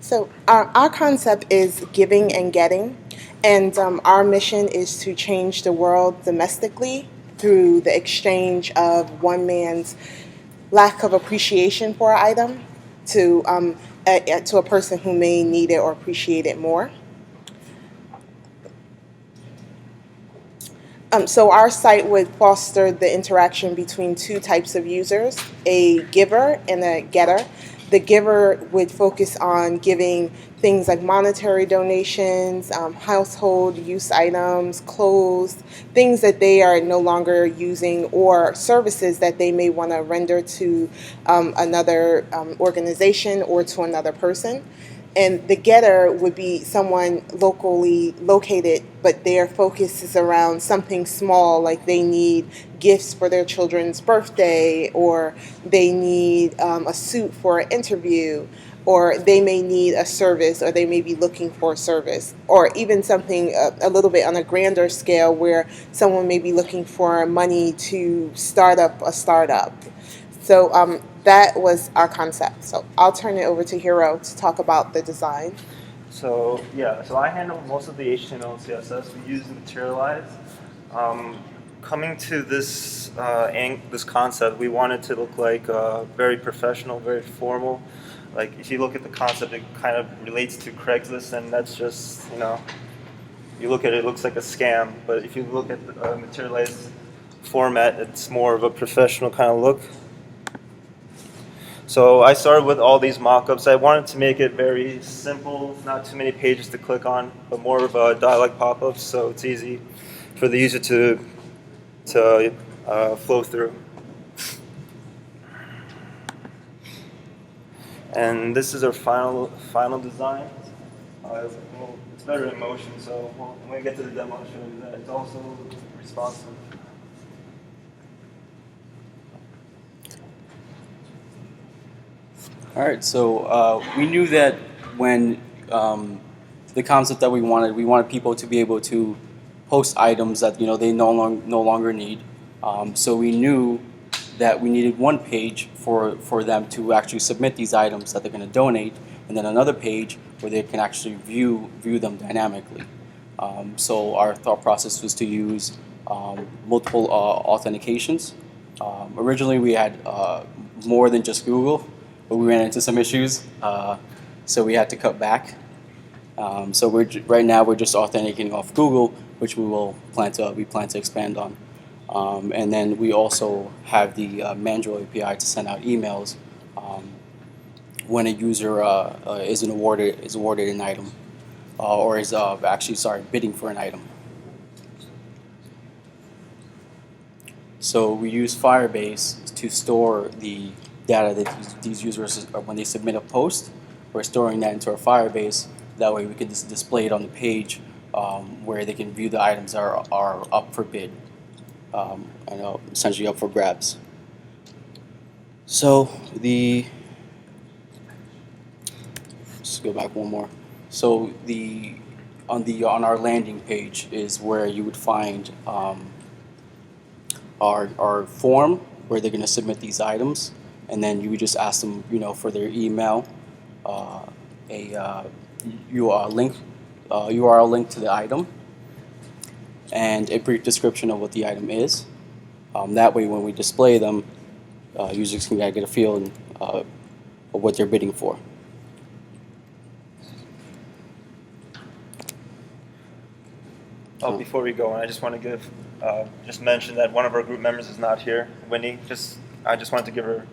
So our concept is giving and getting, and our mission is to change the world domestically through the exchange of one man's lack of appreciation for an item to a person who may need it or appreciate it more. So our site would foster the interaction between two types of users, a giver and a getter. The giver would focus on giving things like monetary donations, household use items, clothes, things that they are no longer using, or services that they may want to render to another organization or to another person. And the getter would be someone locally located, but their focus is around something small, like they need gifts for their children's birthday, or they need a suit for an interview, or they may need a service, or they may be looking for a service, or even something a little bit on a grander scale where someone may be looking for money to start up a startup. So that was our concept. So I'll turn it over to Hiro to talk about the design. So yeah, so I handle most of the HTML and CSS. We use Materialize. Coming to this concept, we want it to look like very professional, very formal. Like if you look at the concept, it kind of relates to Craigslist, and that's just you look at it, it looks like a scam. But if you look at the Materialize format, it's more of a professional kind of look. So I started with all these mock-ups. I wanted to make it very simple, not too many pages to click on, but more of a dialog pop-ups, so it's easy for the user to flow through. And this is our final design. It's better in motion, so when we get to the demo, I'll show you that. It's also responsive. All right, so we knew that when the concept that we wanted people to be able to post items that they no longer need. So we knew that we needed one page for them to actually submit these items that they're going to donate, and then another page where they can actually view them dynamically. So our thought process was to use multiple authentications. Originally, we had more than just Google, but we ran into some issues, so we had to cut back. So right now we're just authenticating off Google, which we plan to expand on. And then we also have the Mandrill API to send out emails when a user is awarded an item, or is bidding for an item. So we use Firebase to store the data that these users, when they submit a post, we're storing that into our Firebase. That way we can just display it on the page where they can view the items that are up for bid, and essentially up for grabs. So let's go back one more. So on our landing page is where you would find our form where they're going to submit these items. And then you would just ask them, for their email, a URL link to the item, and a brief description of what the item is. That way, when we display them, users can get a feel of what they're bidding for. Oh, before we go, I just want to just mention that one of our group members is not here, Winnie. I just wanted to give her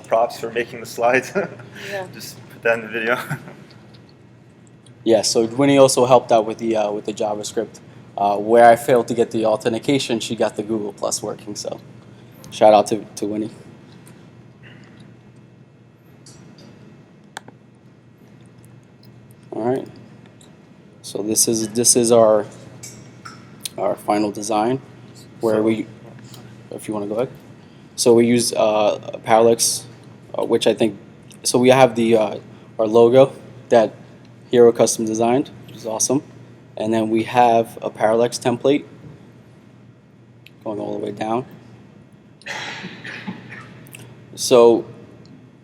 props for making the slides. Yeah. Just put that in the video. Yeah, so Winnie also helped out with the JavaScript. Where I failed to get the authentication, she got the Google Plus working. So, shout out to Winnie. All right. So this is our final design, where if you want to go ahead. So we use Parallax, which I think, so we have our logo that Hiro custom designed, which is awesome. And then we have a Parallax template going all the way down. So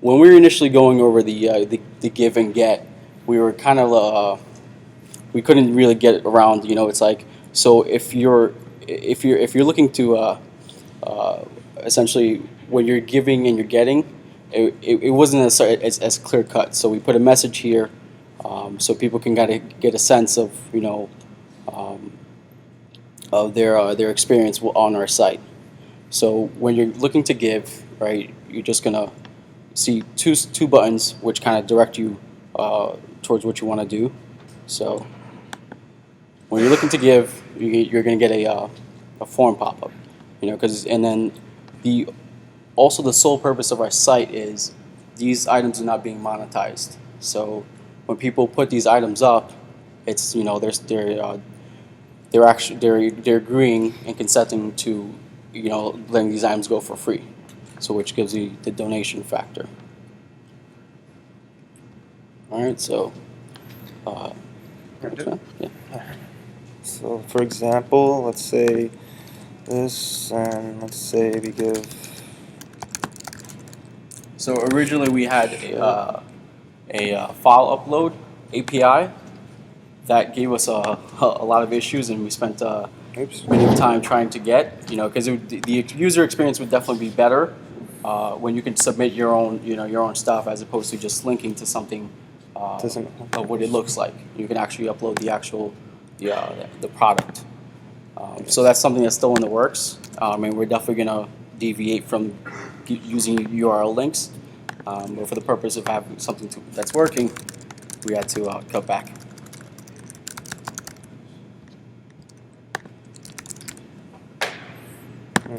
when we were initially going over the give and get, we were kind of we couldn't really get around. It's like, so if you're looking to essentially when you're giving and you're getting, it wasn't as clear cut. So we put a message here, so people can get a sense of of their experience on our site. So when you're looking to give, right, you're just gonna see two buttons which kind of direct you towards what you want to do. So when you're looking to give, you're gonna get a form pop up, and then also the sole purpose of our site is these items are not being monetized. So when people put these items up, it's they're agreeing and consenting to letting these items go for free. So which gives you the donation factor. All right, so yeah. So for example, let's say this, and let's say we give. So originally we had a file upload API that gave us a lot of issues, and we spent many time trying to get, because the user experience would definitely be better when you can submit your own stuff as opposed to just linking to something of what it looks like. You can actually upload the product. So that's something that's still in the works, and we're definitely going to deviate from using URL links. But for the purpose of having something that's working, we had to cut back.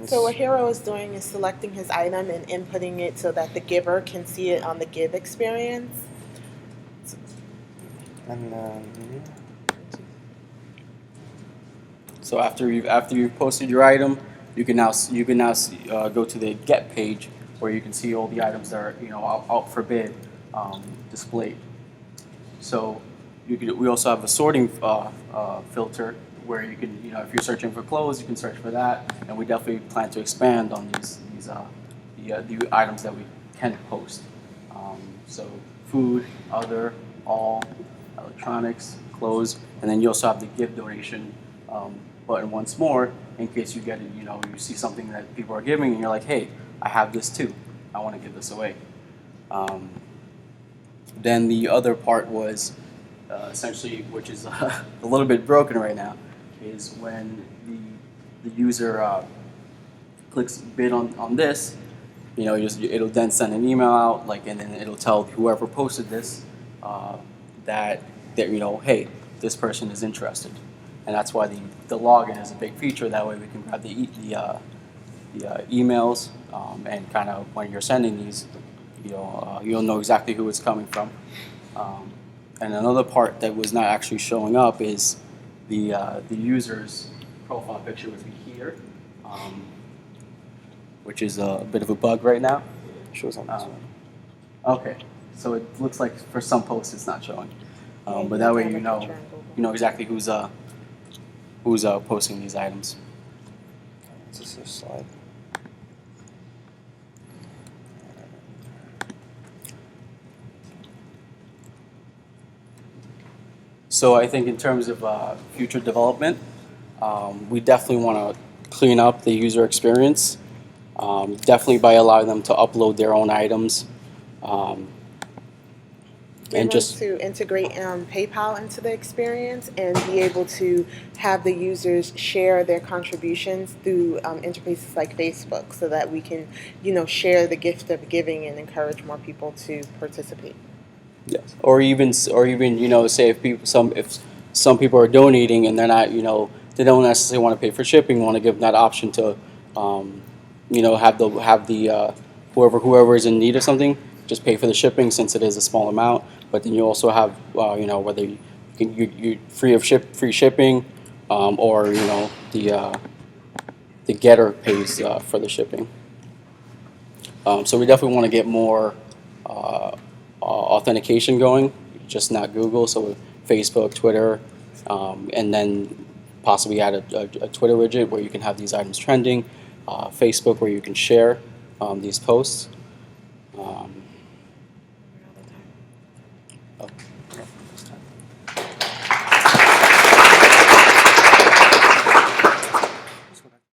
So what Hero is doing is selecting his item and inputting it so that the giver can see it on the give experience. And So after you've posted your item, you can now go to the get page where you can see all the items that are out for bid displayed. So we also have a sorting filter where you can if you're searching for clothes, you can search for that, and we definitely plan to expand on the items that we can post. So food, other, all, electronics, clothes, and then you also have the give donation button once more in case you get it. You see something that people are giving, and you're like, hey, I have this too. I want to give this away. Then the other part was essentially, which is a little bit broken right now, is when the user clicks bid on this, it'll then send an email out, and then it'll tell whoever posted this that hey, this person is interested, and that's why the login is a big feature. That way we can grab the emails and kind of when you're sending these, you'll know exactly who it's coming from. And another part that was not actually showing up is the user's profile picture would be here, which is a bit of a bug right now. shows on this one. Okay, so it looks like for some posts it's not showing, but that way you know exactly who's posting these items. Is this a slide? So I think in terms of future development, we definitely want to clean up the user experience, definitely by allowing them to upload their own items. We want to integrate PayPal into the experience and be able to have the users share their contributions through interfaces like Facebook, so that we can, share the gift of giving and encourage more people to participate. Yes. Or even say if some people are donating and they're not, they don't necessarily want to pay for shipping, want to give them that option to have the whoever is in need of something just pay for the shipping, since it is a small amount. But then you also have whether you're free shipping, or the getter pays for the shipping. So we definitely want to get more authentication going, just not Google. So Facebook, Twitter, and then possibly add a Twitter widget where you can have these items trending. Facebook where you can share these posts. Oh. Yeah, this time.